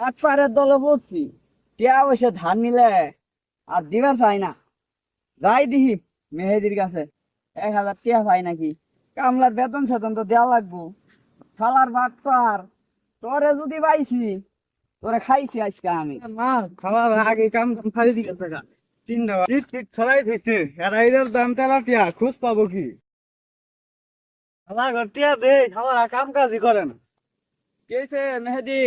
বাটপারের দলে ভর্তি টিয়া বসে ধান নিলে আর দিবার চাই না। যাই দিহি মেহেদির কাছে 1000 টিয়া পাই নাকি। কামলার বেতন সেতন তো দেওয়া লাগবো। খালার বাটপার তোরে যদি পাইছি তোরে খাইছি আজকে আমি। না খাওয়ার আগে কাম কাম ফাড়ি দিকে টাকা তিনটা টিক টিক ছড়াই দিচ্ছে এর দাম 13 টিয়া খুঁজ পাবো কি আমার ঘর টিয়া দে খাওয়ার কাম কাজই করে না কেছে মেহেদি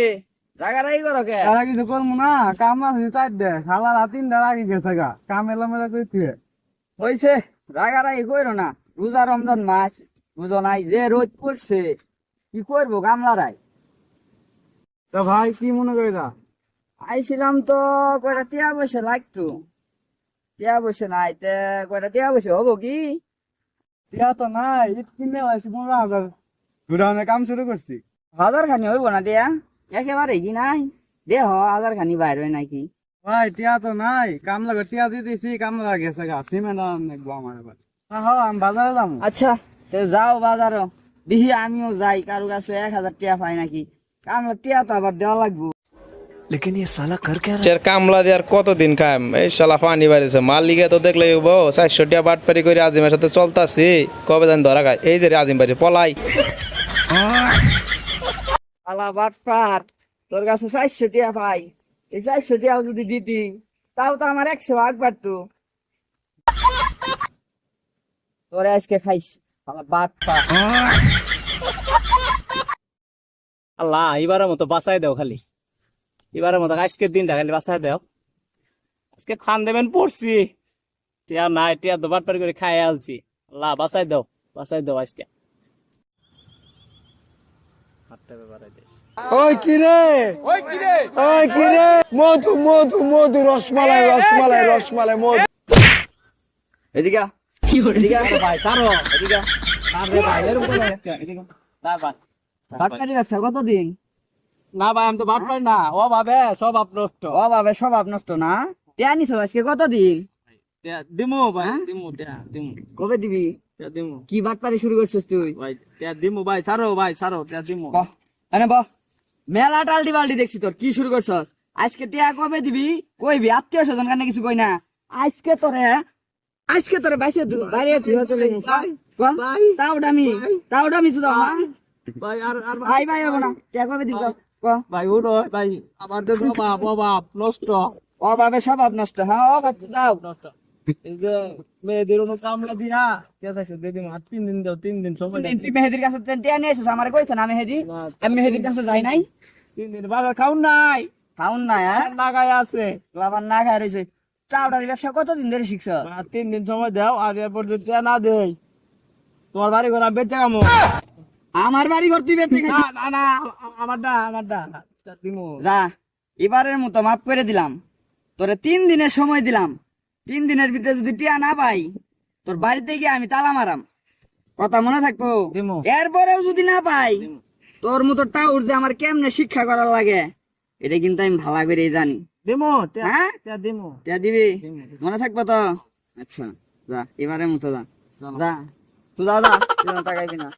রাগারাগি করো কে? তারা কিছু করবো না কাম না চাই দে খালার তিনটা রাখি গেছে গা কাম এলামেলা করতে হইছে রাগারাগি কইরো না। রোজা রমজান মাস বুঝো নাই যে রোজ পড়ছে কি করবো গামলারাই। তা ভাই কি মনে করে না আইছিলাম তো কয়টা টিয়া বসে লাগতো, টিয়া বসে নাই তে কয়টা টিয়া বসে হবো কি? টিয়া তো নাই ঈদ কিনে হয়েছে 15,000 ঘুরানোর কাম শুরু করছি 1000 খানি হইব না টিয়া একেবারে কি নাই দেহ 1000 খানি বাইর হয় নাকি। ভাই টিয়া তো নাই কামলা টিয়া দিয়ে দিছি কামলা গেছে গা সিমেন্ট নেবো আমার এবার হ্যাঁ আমি বাজারে যাবো আচ্ছা তো যাও বাজারও দেখি আমিও যাই কারো কাছে 1000 টিয়া পাই নাকি। কামলা টিয়া তো আবার দেওয়া লাগবো। लेकिन ये साला कर क्या रहा है? চের কামলা দিয়ে আর কতদিন খাম এই শালা পানি বাড়িছে মালিকে তো দেখলে বউ 400 টাকা বাটপারি করে আজিমের সাথে চলতাছি কবে জানি ধরা খায় এই যে রে আজিম বাড়ি পলাই আলা বাটপার তোর কাছে 400 টিয়া পাই, এই 400 টিয়া যদি দিতি তাও তো আমার 100 ভাগ বাড়তো। তোরে আজকে খাইছি আলা বাটপার। আল্লাহ এবারের মতো বাঁচাই দাও খালি এবারের মতো আজকের দিনটা খালি বাঁচাই দাও আজকে খান দেবেন পড়ছি টিয়া নাই টিয়া দুবার পার করে খাই আলছি আল্লাহ বাঁচাই দাও আজকে ওই কিরে ওই কিরে মধু মধু মধু রসমালাই রসমালাই রসমালাই মধু এদিকে এদিকে ভাই সারো এদিকে আরে ভাই এরকম করে এদিকে না ভাই বাটপারি আছে কতদিন? না ভাই আমি তো বাদ পাই না ও ভাবে সব নষ্ট ও বাবে স্বভাব নষ্ট না। টিয়া নিছ আজকে কতদিন? দিমু ভাই দিমু দিমু কবে দিবি? দিমু কি বাটপারি শুরু করছিস তুই? ভাই দিমু ভাই সারো দিমু বহ এনে বহ মেলা টালটি বালটি দেখছি তোর কি শুরু করছস আজকে টিয়া কবে দিবি কইবি আত্মীয় স্বজন কানে কিছু কই না আজকে তোরে বাইসে বাইরে তুই চলে তাও দামি শুধু না ভাই আর ভাই ভাই হবো না টিয়া কবে দিবি ক ভাই ওটো ভাই আমার তো বাপ নষ্ট ও বাবে স্বভাব নষ্ট হ্যাঁ ও বাপ দাও নষ্ট এই যে মেয়েদের অনু কামলা দিয়া কেসা সে দিদি আর 3 দিন দাও 3 দিন সময় দাও তুই মেহেদির কাছে টিয়া নিয়ে এসেছিস আমারে কইছ না মেহেদি আমি মেহেদির কাছে যাই নাই 3 দিন বাবা খাও নাই খাউন না হ্যাঁ লাগাই আছে লাভার না খাই রয়েছে টাউডারি ব্যবসা কতদিন ধরে শিখছ? আর 3 দিন সময় দাও আর এরপর যদি না দেই তোমার বাড়ি ঘর বেচা কামো আমার বাড়ি ঘর তুই বেঁচে না না না আমারটা দিমু যা এবারের মতো মাফ করে দিলাম তোরে 3 দিনের সময় দিলাম 3 দিনের ভিতরে যদি টিয়া না পাই তোর বাড়িতে গিয়ে আমি তালা মারাম কথা মনে থাকবো। দিমু। এরপরেও যদি না পাই তোর মতো টাউর যে আমার কেমনে শিক্ষা করার লাগে এটা কিন্তু আমি ভালো করে জানি। দিমু হ্যাঁ দিমু টিয়া দিবি মনে থাকবো তো? আচ্ছা যা এবারের মতো যা যা তুই যা টাকাইবি না।